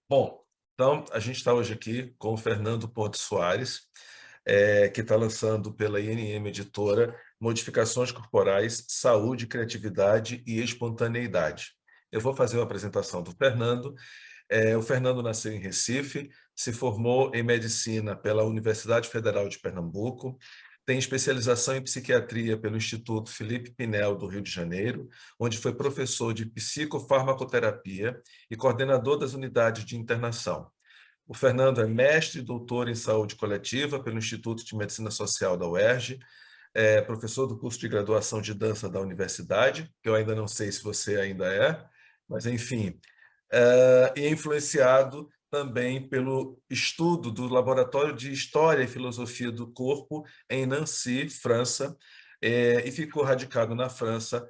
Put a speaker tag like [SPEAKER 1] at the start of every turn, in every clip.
[SPEAKER 1] Bom, então a gente está hoje aqui com o Fernando Ponte Soares, que está lançando pela INM Editora Modificações Corporais, Saúde, Criatividade e Espontaneidade. Eu vou fazer uma apresentação do Fernando. O Fernando nasceu em Recife, se formou em Medicina pela Universidade Federal de Pernambuco, tem especialização em Psiquiatria pelo Instituto Felipe Pinel, do Rio de Janeiro, onde foi professor de Psicofarmacoterapia e coordenador das unidades de internação. O Fernando é mestre e doutor em saúde coletiva pelo Instituto de Medicina Social da UERJ, é professor do curso de graduação de dança da universidade, que eu ainda não sei se você ainda é, mas enfim, e é influenciado também pelo estudo do Laboratório de História e Filosofia do Corpo em Nancy, França, e ficou radicado na França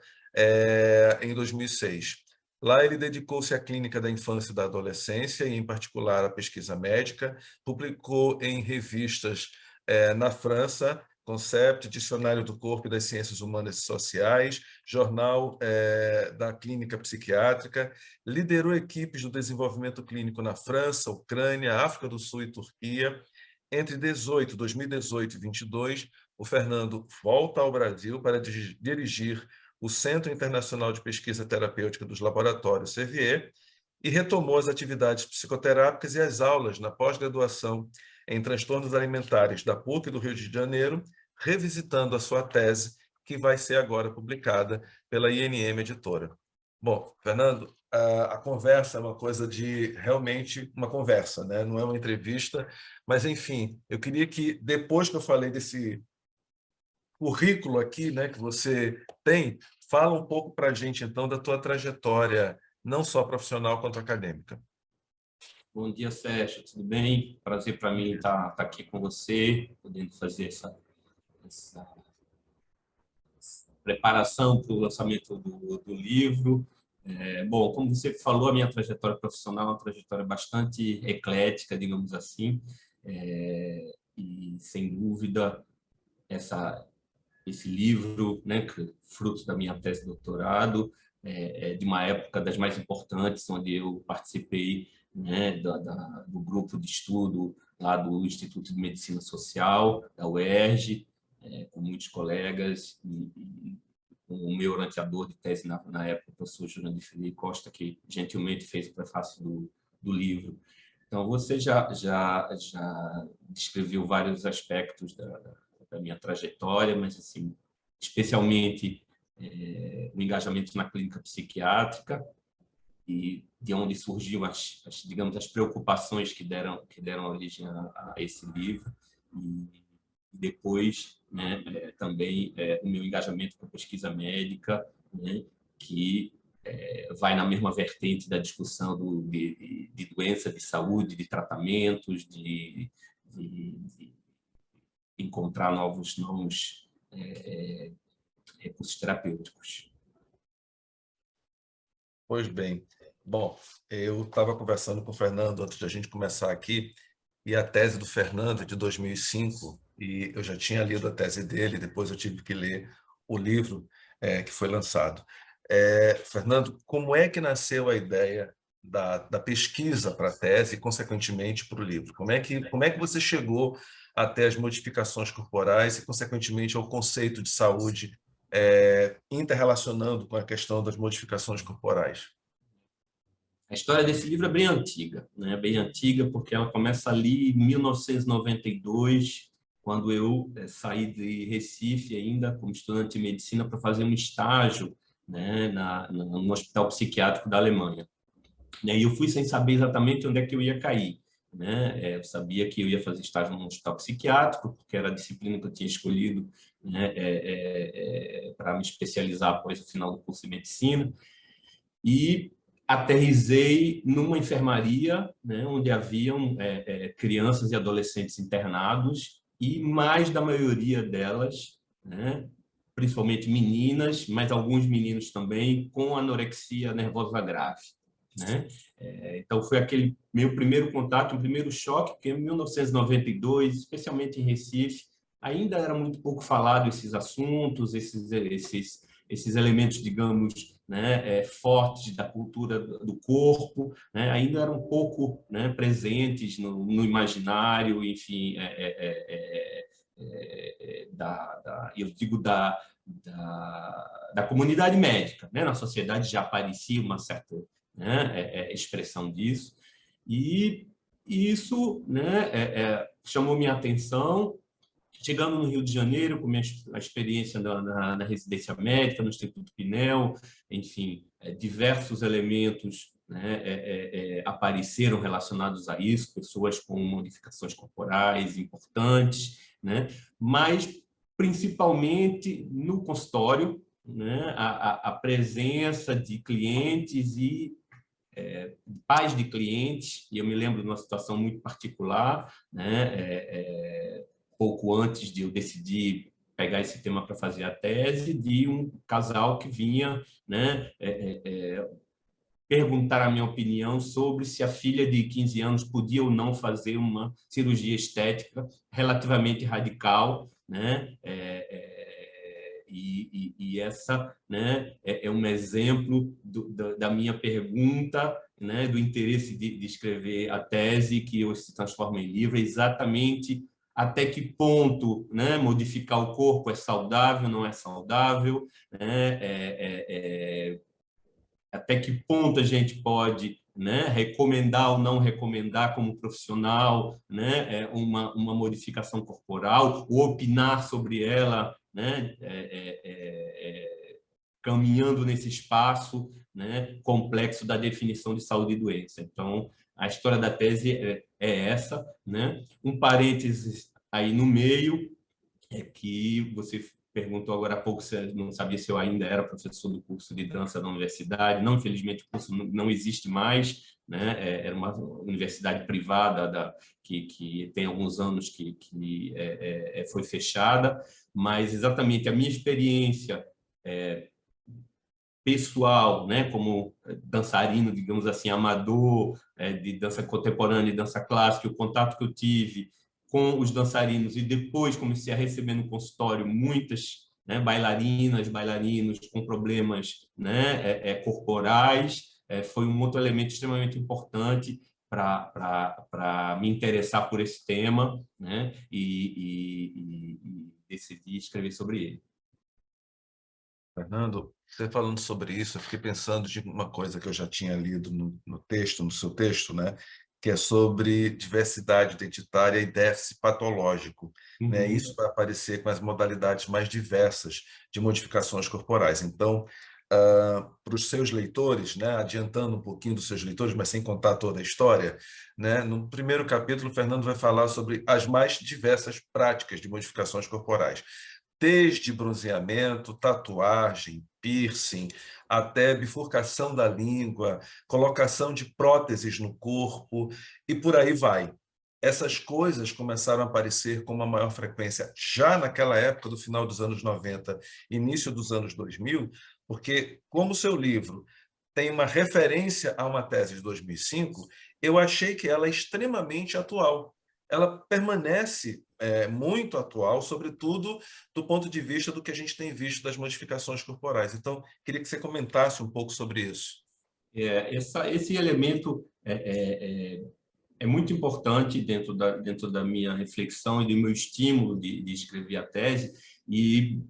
[SPEAKER 1] em 2006. Lá ele dedicou-se à clínica da infância e da adolescência, e em particular à pesquisa médica, publicou em revistas na França, Concept, Dicionário do Corpo e das Ciências Humanas e Sociais, Jornal da Clínica Psiquiátrica, liderou equipes do desenvolvimento clínico na França, Ucrânia, África do Sul e Turquia. Entre 2018 e 2022, o Fernando volta ao Brasil para dirigir o Centro Internacional de Pesquisa Terapêutica dos Laboratórios Servier e retomou as atividades psicoterápicas e as aulas na pós-graduação em transtornos alimentares da PUC do Rio de Janeiro, revisitando a sua tese, que vai ser agora publicada pela INM Editora. Bom, Fernando, a conversa é uma coisa de realmente uma conversa, né? Não é uma entrevista, mas enfim, eu queria que depois que eu falei desse currículo aqui, né, que você tem, fala um pouco para a gente então da tua trajetória, não só profissional quanto acadêmica.
[SPEAKER 2] Bom dia, Sérgio, tudo bem? Prazer para mim estar aqui com você, podendo fazer essa preparação para o lançamento do livro. Bom, como você falou, a minha trajetória profissional é uma trajetória bastante eclética, digamos assim, e, sem dúvida, esse livro, né, fruto da minha tese de doutorado, de uma época das mais importantes, onde eu participei, né, do grupo de estudo lá do Instituto de Medicina Social, da UERJ, com muitos colegas, e com o meu orientador de tese na época, o professor Jurandir Felipe Costa, que gentilmente fez o prefácio do livro. Então, você já descreveu vários aspectos da minha trajetória, mas assim, especialmente o engajamento na clínica psiquiátrica, e de onde surgiam digamos, as preocupações que deram origem a esse livro, e depois, né, também o meu engajamento com a pesquisa médica, né, que vai na mesma vertente da discussão de doença, de saúde, de tratamentos, de encontrar novos recursos terapêuticos.
[SPEAKER 1] Pois bem, bom, eu estava conversando com o Fernando antes de a gente começar aqui, e a tese do Fernando é de 2005, e eu já tinha lido a tese dele, depois eu tive que ler o livro que foi lançado. Fernando, como é que nasceu a ideia da pesquisa para a tese e, consequentemente, para o livro? Como é que você chegou até as modificações corporais e, consequentemente, ao conceito de saúde, interrelacionando com a questão das modificações corporais?
[SPEAKER 2] A história desse livro é bem antiga, né? Bem antiga, porque ela começa ali em 1992, quando eu saí de Recife ainda como estudante de medicina para fazer um estágio, né, no Hospital Psiquiátrico da Alemanha. E eu fui sem saber exatamente onde é que eu ia cair, né? Eu sabia que eu ia fazer estágio no Hospital Psiquiátrico, porque era a disciplina que eu tinha escolhido, né, para me especializar após o final do curso de medicina. E aterrisei numa enfermaria, né, onde haviam crianças e adolescentes internados, e mais da maioria delas, né, principalmente meninas, mas alguns meninos também, com anorexia nervosa grave, né? Então, foi aquele meu primeiro contato, o primeiro choque, porque em 1992, especialmente em Recife, ainda era muito pouco falado esses assuntos, esses elementos, digamos, né, fortes da cultura do corpo, né, ainda eram um pouco, né, presentes no imaginário, enfim, eu digo da comunidade médica, né? Na sociedade já aparecia uma certa, né, expressão disso, e isso, né, chamou minha atenção. Chegando no Rio de Janeiro, com a experiência na residência médica, no Instituto Pinel, enfim, diversos elementos, né, apareceram relacionados a isso, pessoas com modificações corporais importantes, né, mas principalmente no consultório, né, a presença de clientes e pais de clientes, e eu me lembro de uma situação muito particular, né, pouco antes de eu decidir pegar esse tema para fazer a tese, de um casal que vinha, né, perguntar a minha opinião sobre se a filha de 15 anos podia ou não fazer uma cirurgia estética relativamente radical, né? E essa, né, é um exemplo da minha pergunta, né, do interesse de escrever a tese que hoje se transforma em livro, exatamente até que ponto, né, modificar o corpo é saudável, não é saudável, né, até que ponto a gente pode, né, recomendar ou não recomendar como profissional, né, uma modificação corporal, ou opinar sobre ela, né, caminhando nesse espaço, né, complexo da definição de saúde e doença. Então, a história da tese é essa, né? Um parênteses aí no meio, é que você perguntou agora há pouco se não sabia se eu ainda era professor do curso de dança da universidade. Não, infelizmente, o curso não existe mais, né? Era uma universidade privada que tem alguns anos que foi fechada, mas exatamente a minha experiência pessoal, né, como dançarino, digamos assim, amador, de dança contemporânea e dança clássica, o contato que eu tive com os dançarinos, e depois comecei a receber no consultório muitas, né, bailarinas, bailarinos com problemas, né, corporais, foi um outro elemento extremamente importante para me interessar por esse tema, né, e decidi escrever sobre ele.
[SPEAKER 1] Fernando, você falando sobre isso, eu fiquei pensando de uma coisa que eu já tinha lido no texto, no seu texto, né? Que é sobre diversidade identitária e déficit patológico, né?
[SPEAKER 2] Uhum.
[SPEAKER 1] Isso vai aparecer com as modalidades mais diversas de modificações corporais. Então, para os seus leitores, né? Adiantando um pouquinho dos seus leitores, mas sem contar toda a história, né? No primeiro capítulo, o Fernando vai falar sobre as mais diversas práticas de modificações corporais, desde bronzeamento, tatuagem, piercing, até bifurcação da língua, colocação de próteses no corpo e por aí vai. Essas coisas começaram a aparecer com uma maior frequência já naquela época do final dos anos 90, início dos anos 2000, porque como o seu livro tem uma referência a uma tese de 2005, eu achei que ela é extremamente atual. Ela permanece muito atual, sobretudo do ponto de vista do que a gente tem visto das modificações corporais. Então, queria que você comentasse um pouco sobre isso.
[SPEAKER 2] Esse elemento é muito importante dentro da minha reflexão e do meu estímulo de escrever a tese, e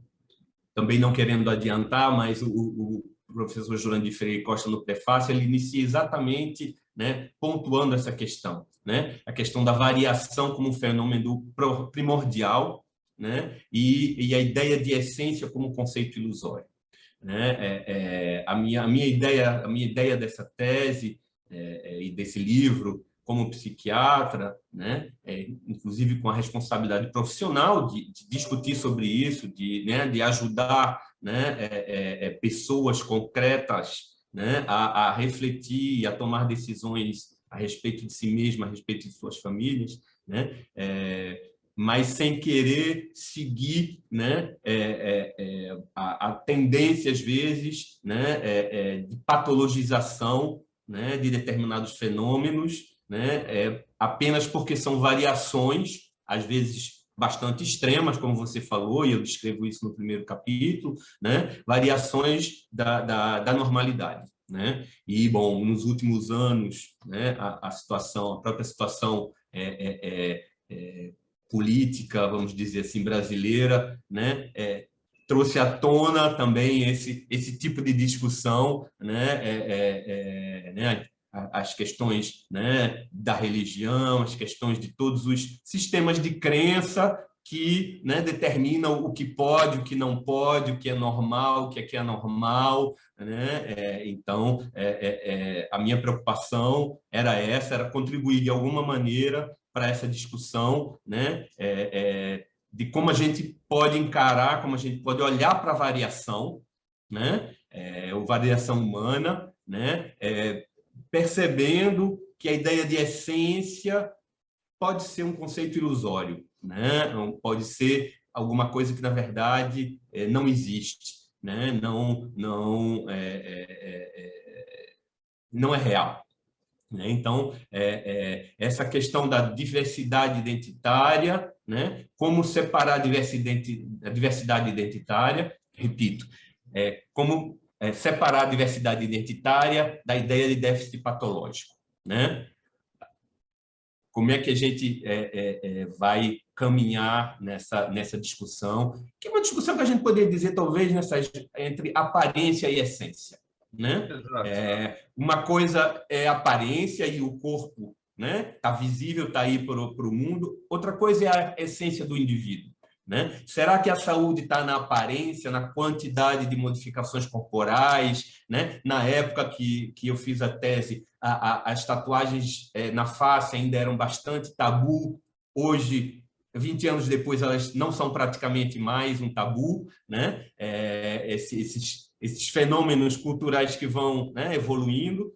[SPEAKER 2] também não querendo adiantar, mas o professor Jurandir Freire Costa, no prefácio, ele inicia exatamente, né, pontuando essa questão, né, a questão da variação como um fenômeno primordial, né, e a ideia de essência como conceito ilusório. Né? A minha ideia dessa tese e desse livro como psiquiatra, né, inclusive com a responsabilidade profissional de discutir sobre isso, né, de ajudar, né, pessoas concretas, né, a refletir e a tomar decisões a respeito de si mesma, a respeito de suas famílias, né, mas sem querer seguir, né, a tendência, às vezes, né, de patologização, né, de determinados fenômenos, né, apenas porque são variações, às vezes bastante extremas, como você falou, e eu descrevo isso no primeiro capítulo, né? Variações da normalidade. Né? E, bom, nos últimos anos, né, a própria situação política, vamos dizer assim, brasileira, né, trouxe à tona também esse tipo de discussão, né, as questões, né, da religião, as questões de todos os sistemas de crença que, né, determinam o que pode, o que não pode, o que é normal, o que é anormal, né? Então, a minha preocupação era essa, era contribuir de alguma maneira para essa discussão, né? De como a gente pode encarar, como a gente pode olhar para a variação, né? Ou variação humana, né? Percebendo que a ideia de essência pode ser um conceito ilusório, né? Pode ser alguma coisa que, na verdade, não existe, né? Não é real. Então, essa questão da diversidade identitária, né? Como separar a diversidade identitária, repito, como separar a diversidade identitária da ideia de déficit patológico, né? Como é que a gente vai caminhar nessa discussão, que é uma discussão que a gente poderia dizer, talvez, entre aparência e essência. Né?
[SPEAKER 1] Exato.
[SPEAKER 2] Uma coisa é aparência e o corpo, né? Está visível, está aí para o mundo. Outra coisa é a essência do indivíduo. Né? Será que a saúde está na aparência, na quantidade de modificações corporais? Né? Na época que eu fiz a tese, as tatuagens na face ainda eram bastante tabu. Hoje, 20 anos depois, elas não são praticamente mais um tabu. Né? Esses fenômenos culturais que vão, né, evoluindo.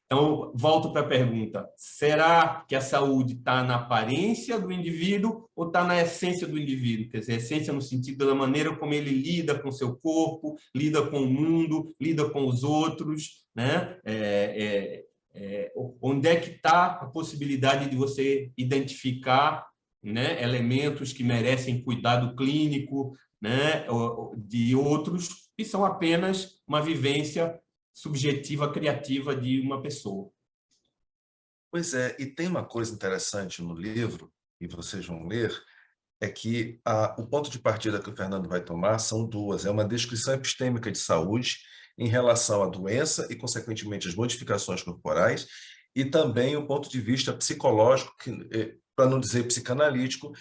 [SPEAKER 2] Então, volto para a pergunta: será que a saúde está na aparência do indivíduo ou está na essência do indivíduo? Quer dizer, essência no sentido da maneira como ele lida com o seu corpo, lida com o mundo, lida com os outros, né? Onde é que está a possibilidade de você identificar, né, elementos que merecem cuidado clínico, né, de outros que são apenas uma vivência subjetiva, criativa de uma pessoa.
[SPEAKER 1] Pois é, e tem uma coisa interessante no livro, e vocês vão ler, é que o ponto de partida que o Fernando vai tomar são duas. É uma descrição epistêmica de saúde em relação à doença e, consequentemente, as modificações corporais, e também o ponto de vista psicológico, para não dizer psicanalítico,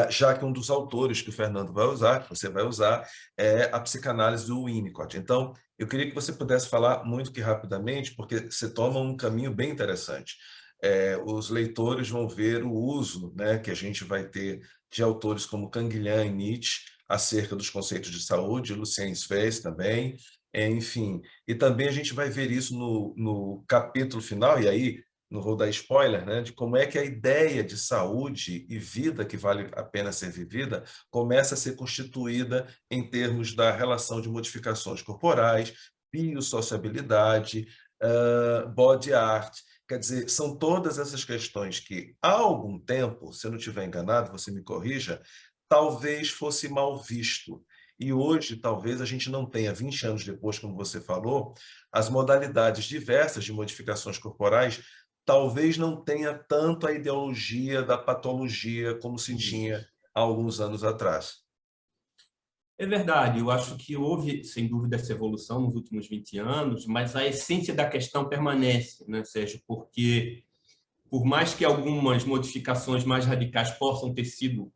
[SPEAKER 1] já que um dos autores que o Fernando vai usar, que você vai usar, é a psicanálise do Winnicott. Então, eu queria que você pudesse falar muito que rapidamente, porque você toma um caminho bem interessante. Os leitores vão ver o uso, né, que a gente vai ter de autores como Canguilhem e Nietzsche acerca dos conceitos de saúde, Lucien Svez também, enfim. E também a gente vai ver isso no capítulo final, e aí não vou dar spoiler, né, de como é que a ideia de saúde e vida que vale a pena ser vivida começa a ser constituída em termos da relação de modificações corporais, biosociabilidade, body art. Quer dizer, são todas essas questões que, há algum tempo, se eu não estiver enganado, você me corrija, talvez fosse mal visto. E hoje, talvez, a gente não tenha, 20 anos depois, como você falou, as modalidades diversas de modificações corporais, talvez não tenha tanto a ideologia da patologia como se tinha há alguns anos atrás.
[SPEAKER 2] É verdade, eu acho que houve, sem dúvida, essa evolução nos últimos 20 anos, mas a essência da questão permanece, né, Sérgio? Porque, por mais que algumas modificações mais radicais possam ter sido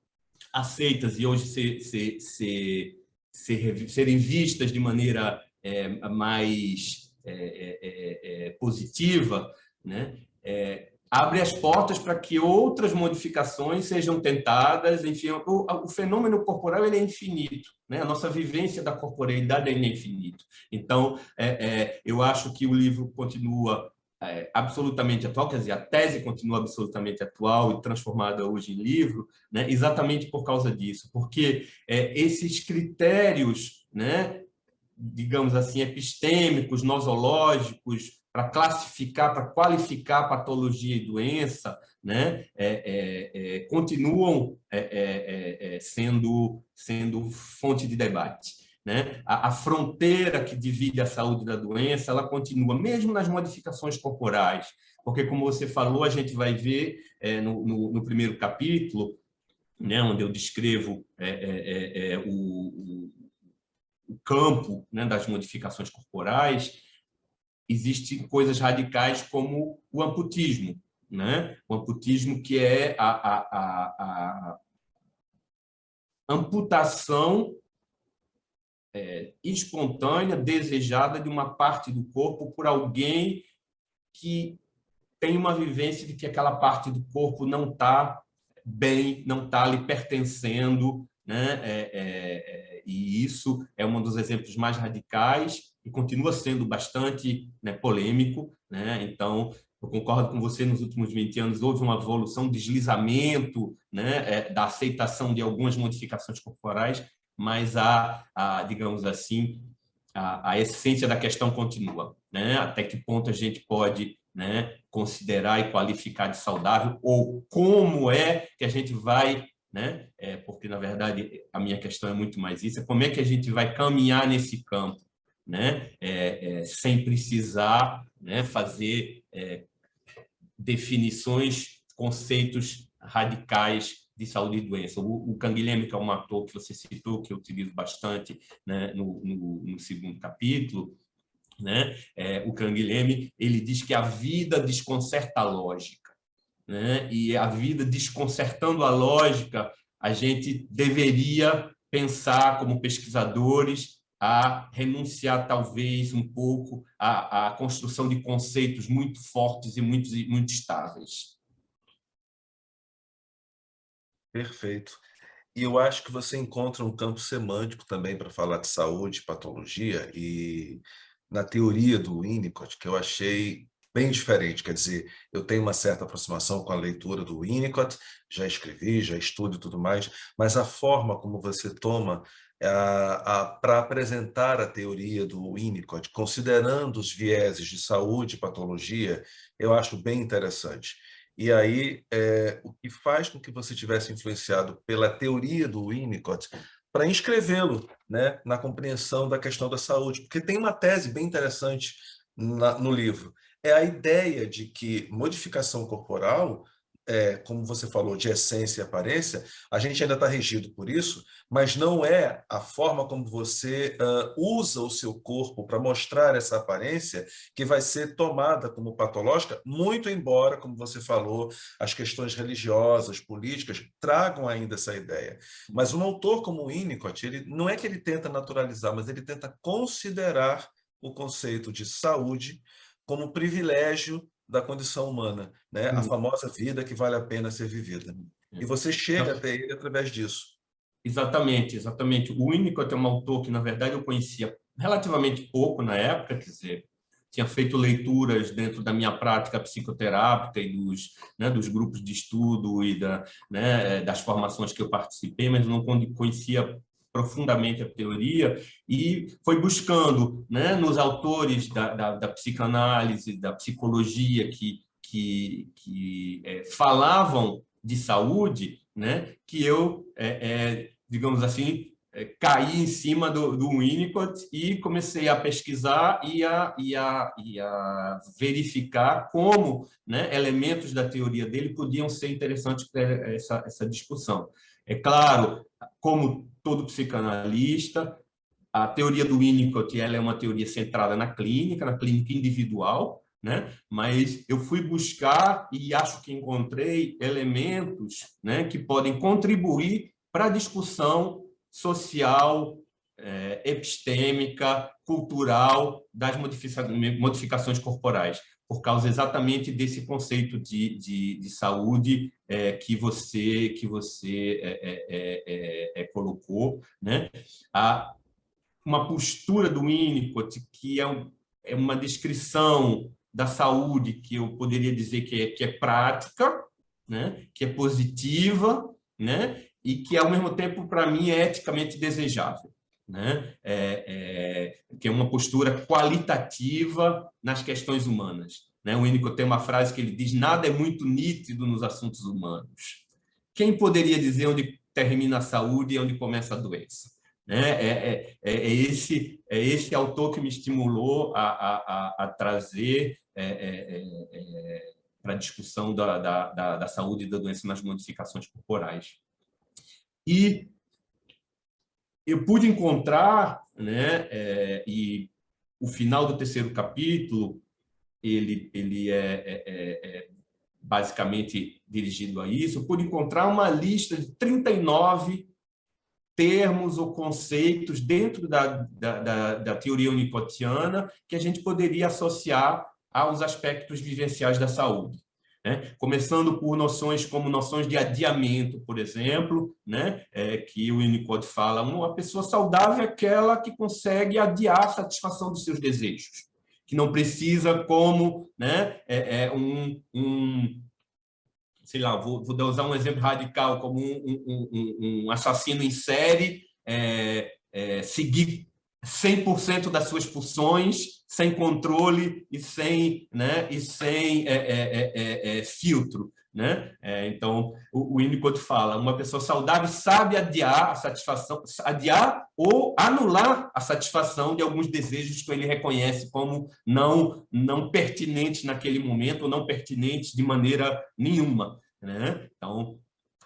[SPEAKER 2] aceitas e hoje serem vistas de maneira mais positiva, né? Abre as portas para que outras modificações sejam tentadas. Enfim, o fenômeno corporal ele é infinito, né? A nossa vivência da corporeidade é infinito. Então, eu acho que o livro continua absolutamente atual, quer dizer, a tese continua absolutamente atual e transformada hoje em livro, né? Exatamente por causa disso, porque esses critérios, né, digamos assim, epistêmicos, nosológicos, para classificar, para qualificar patologia e doença, né, continuam sendo fonte de debate, né? A fronteira que divide a saúde da doença, ela continua, mesmo nas modificações corporais, porque, como você falou, a gente vai ver no primeiro capítulo, né, onde eu descrevo o campo, né, das modificações corporais, existem coisas radicais como o amputismo, né? O amputismo, que é a amputação espontânea, desejada de uma parte do corpo por alguém que tem uma vivência de que aquela parte do corpo não está bem, não está lhe pertencendo, né? E isso é um dos exemplos mais radicais e continua sendo bastante, né, polêmico, né? Então, eu concordo com você, nos últimos 20 anos houve uma evolução, um deslizamento, né, da aceitação de algumas modificações corporais, mas digamos assim, a essência da questão continua, né? Até que ponto a gente pode, né, considerar e qualificar de saudável, ou como é que a gente vai, né? Porque, na verdade, a minha questão é muito mais isso, como é que a gente vai caminhar nesse campo, né? Sem precisar, né, fazer definições, conceitos radicais de saúde e doença. O Canguilhem, que é um ator que você citou, que eu utilizo bastante, né, no segundo capítulo, né? O Canguilhem, ele diz que a vida desconcerta a lógica, né? E a vida desconcertando a lógica, a gente deveria pensar, como pesquisadores, a renunciar talvez um pouco à construção de conceitos muito fortes e muito estáveis.
[SPEAKER 1] Perfeito. E eu acho que você encontra um campo semântico também para falar de saúde, patologia, e na teoria do Winnicott, que eu achei bem diferente. Quer dizer, eu tenho uma certa aproximação com a leitura do Winnicott, já escrevi, já estudo e tudo mais, mas a forma como você toma para apresentar a teoria do Winnicott, considerando os vieses de saúde e patologia, eu acho bem interessante. E aí, o que faz com que você tivesse influenciado pela teoria do Winnicott para inscrevê-lo, né, na compreensão da questão da saúde? Porque tem uma tese bem interessante no livro. É a ideia de que modificação corporal, como você falou, de essência e aparência, a gente ainda está regido por isso, mas não é a forma como você usa o seu corpo para mostrar essa aparência que vai ser tomada como patológica, muito embora, como você falou, as questões religiosas, políticas, tragam ainda essa ideia. Mas um autor como o Winnicott, ele, não é que ele tenta naturalizar, mas ele tenta considerar o conceito de saúde como privilégio da condição humana, né? A famosa vida que vale a pena ser vivida. E você chega até ele através disso.
[SPEAKER 2] Exatamente, exatamente. O Winnicott é um autor que, na verdade, eu conhecia relativamente pouco na época, quer dizer, tinha feito leituras dentro da minha prática psicoterápica e dos grupos de estudo e das formações que eu participei, mas não conhecia profundamente a teoria, e foi buscando, né, nos autores da psicanálise, da psicologia que falavam de saúde, né, que eu, digamos assim, caí em cima do Winnicott e comecei a pesquisar e a verificar como, né, elementos da teoria dele podiam ser interessantes para essa discussão. É claro, como todo psicanalista, a teoria do Winnicott, ela é uma teoria centrada na clínica individual, né? Mas eu fui buscar e acho que encontrei elementos, né, que podem contribuir para a discussão social, epistêmica, cultural das modificações corporais, por causa exatamente desse conceito de saúde que você colocou, né? Uma postura do Winnicott que é uma descrição da saúde que eu poderia dizer que é prática, né? Que é positiva, né? E que, ao mesmo tempo, para mim, é eticamente desejável, né? que é uma postura qualitativa nas questões humanas. Né? O Winnicott tem uma frase que ele diz: nada é muito nítido nos assuntos humanos. Quem poderia dizer onde termina a saúde e onde começa a doença? Né? Esse autor que me estimulou a trazer para a discussão da saúde e da doença nas modificações corporais. E eu pude encontrar, né, e o final do terceiro capítulo, ele é basicamente dirigido a isso. Eu pude encontrar uma lista de 39 termos ou conceitos dentro da teoria winnicottiana que a gente poderia associar aos aspectos vivenciais da saúde. Né? Começando por noções como noções de adiamento, por exemplo, né? Que o Winnicott fala: uma pessoa saudável é aquela que consegue adiar a satisfação dos seus desejos, que não precisa, como, né, sei lá, vou usar um exemplo radical, como um assassino em série seguir 100% das suas pulsões, sem controle e sem, né, filtro. Né? Então, o Winnicott fala: uma pessoa saudável sabe adiar a satisfação, adiar ou anular a satisfação de alguns desejos que ele reconhece como não pertinentes naquele momento, ou não pertinentes de maneira nenhuma. Né? Então,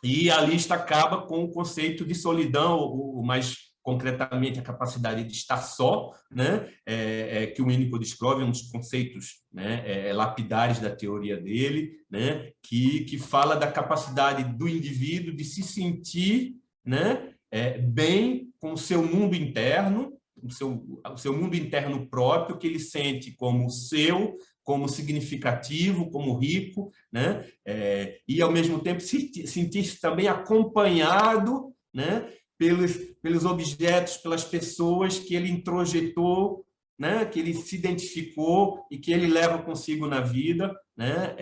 [SPEAKER 2] e a lista acaba com o conceito de solidão, ou mais concretamente a capacidade de estar só, né? Que o Winnicott descreve, um dos conceitos, né, lapidares da teoria dele, né? Que fala da capacidade do indivíduo de se sentir, né, bem com o seu mundo interno, o seu mundo interno próprio, que ele sente como seu, como significativo, como rico, né? E, ao mesmo tempo, sentir-se também acompanhado, né, pelos objetos, pelas pessoas que ele introjetou, né, que ele se identificou e que ele leva consigo na vida. Né?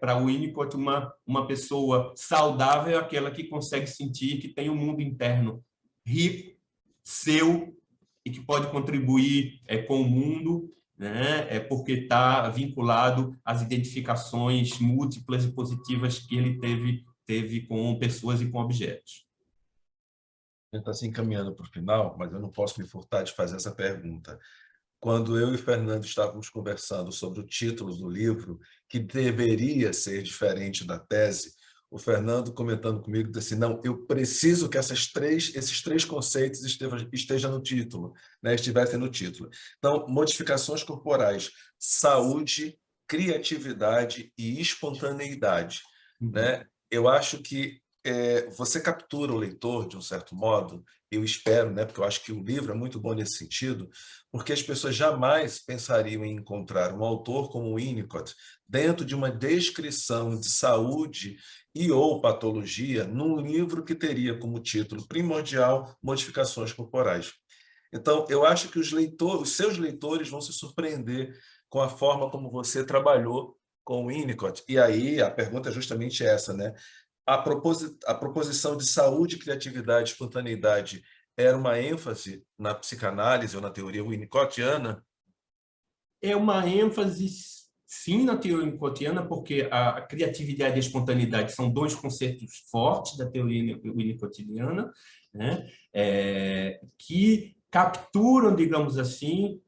[SPEAKER 2] Para o Winnicott, uma pessoa saudável é aquela que consegue sentir que tem um mundo interno rico, seu, e que pode contribuir com o mundo, né? Porque está vinculado às identificações múltiplas e positivas que ele teve com pessoas e com objetos.
[SPEAKER 1] A gente está se encaminhando para o final, mas eu não posso me furtar de fazer essa pergunta. Quando eu e o Fernando estávamos conversando sobre o título do livro, que deveria ser diferente da tese, o Fernando, comentando comigo, disse assim: não, eu preciso que esses três conceitos estejam no título, né? Estivessem no título. Então, modificações corporais, saúde, criatividade e espontaneidade. Né? Eu acho que você captura o leitor, de um certo modo, eu espero, né, porque eu acho que o livro é muito bom nesse sentido, porque as pessoas jamais pensariam em encontrar um autor como o Winnicott dentro de uma descrição de saúde e ou patologia num livro que teria como título primordial Modificações Corporais. Então, eu acho que os seus leitores vão se surpreender com a forma como você trabalhou com o Winnicott. E aí a pergunta é justamente essa, né? A proposição de saúde, criatividade e espontaneidade era uma ênfase na psicanálise ou na teoria winnicottiana?
[SPEAKER 2] É uma ênfase, sim, na teoria winnicottiana, porque a criatividade e a espontaneidade são dois conceitos fortes da teoria winnicottiana, né? Que capturam, digamos assim,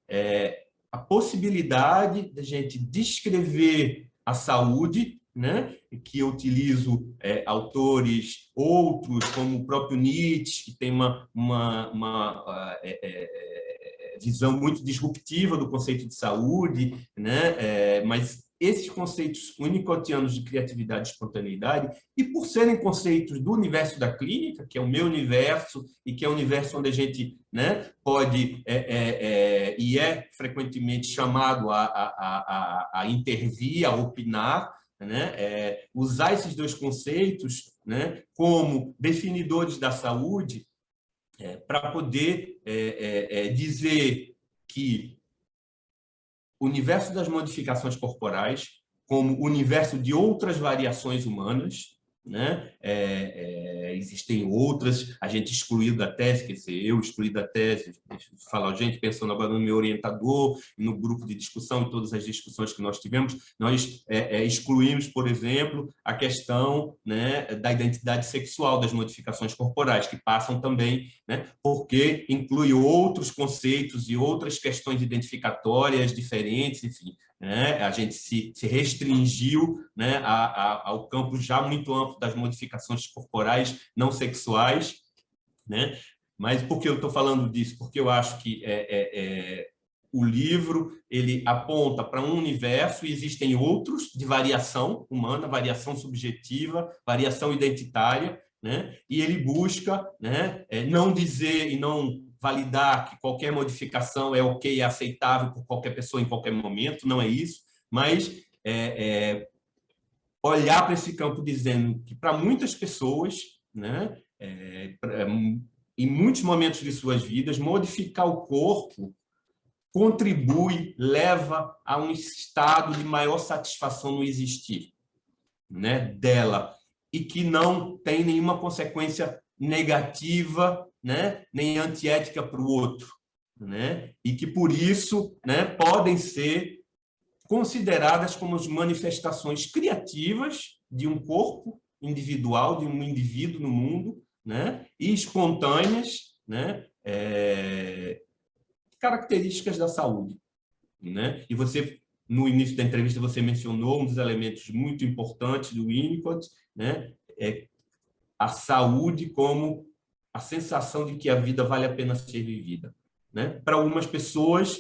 [SPEAKER 2] a possibilidade de a gente descrever a saúde, né? Que eu utilizo autores outros, como o próprio Nietzsche, que tem uma visão muito disruptiva do conceito de saúde, né? Mas esses conceitos winnicottianos de criatividade e espontaneidade, e por serem conceitos do universo da clínica, que é o meu universo, e que é o universo onde a gente, né, pode e é frequentemente chamado a intervir, a opinar, né? Usar esses dois conceitos, né, como definidores da saúde, para poder dizer que o universo das modificações corporais, como o universo de outras variações humanas, né? Existem outras, a gente excluiu da tese, quer dizer, eu excluí da tese, deixa eu falar, gente, pensando agora no meu orientador, no grupo de discussão, em todas as discussões que nós tivemos, nós excluímos, por exemplo, a questão, né, da identidade sexual, das modificações corporais, que passam também, né, porque inclui outros conceitos e outras questões identificatórias diferentes, enfim, né? A gente se restringiu, né, ao campo já muito amplo das modificações corporais não sexuais, né? Mas por que eu estou falando disso? Porque eu acho que o livro ele aponta para um universo e existem outros de variação humana, variação subjetiva, variação identitária, né? E ele busca, né, não dizer e não validar que qualquer modificação é ok, é aceitável por qualquer pessoa em qualquer momento, não é isso, mas olhar para esse campo dizendo que para muitas pessoas, né, em muitos momentos de suas vidas, modificar o corpo contribui, leva a um estado de maior satisfação no existir, né, dela, e que não tem nenhuma consequência negativa, né, nem antiética para o outro, né, e que por isso, né, podem ser consideradas como as manifestações criativas de um corpo individual, de um indivíduo no mundo, né, e espontâneas, né, características da saúde, né? E você, no início da entrevista, você mencionou um dos elementos muito importantes do Winnicott, né? A saúde como a sensação de que a vida vale a pena ser vivida, né? Para algumas pessoas,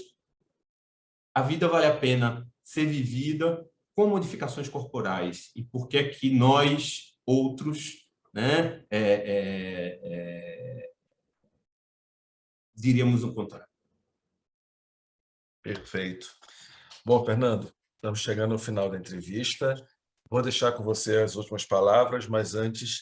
[SPEAKER 2] a vida vale a pena ser vivida com modificações corporais. E por que é que nós, outros, né, diríamos o contrário?
[SPEAKER 1] Perfeito. Bom, Fernando, estamos chegando ao final da entrevista. Vou deixar com você as últimas palavras, mas antes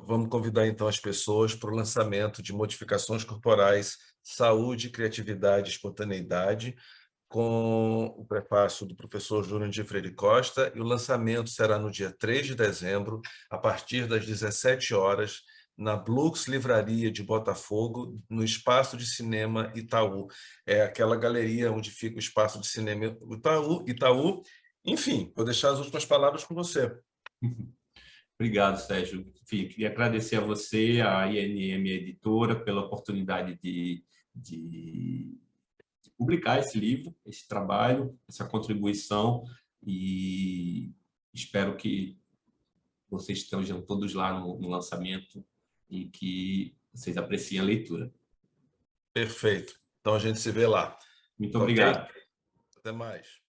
[SPEAKER 1] vamos convidar então as pessoas para o lançamento de Modificações Corporais, Saúde, Criatividade e Espontaneidade, com o prefácio do professor Júnior de Freire Costa, e o lançamento será no dia 3 de dezembro, a partir das 17 horas, na Blux Livraria de Botafogo, no Espaço de Cinema Itaú. É aquela galeria onde fica o Espaço de Cinema Itaú. Enfim, vou deixar as últimas palavras com você.
[SPEAKER 2] Obrigado, Sérgio. Enfim, queria agradecer a você, a INM Editora, pela oportunidade de publicar esse livro, esse trabalho, essa contribuição, e espero que vocês estejam todos lá no lançamento e que vocês apreciem a leitura.
[SPEAKER 1] Perfeito. Então a gente se vê lá.
[SPEAKER 2] Muito
[SPEAKER 1] Ok?
[SPEAKER 2] obrigado.
[SPEAKER 1] Até mais.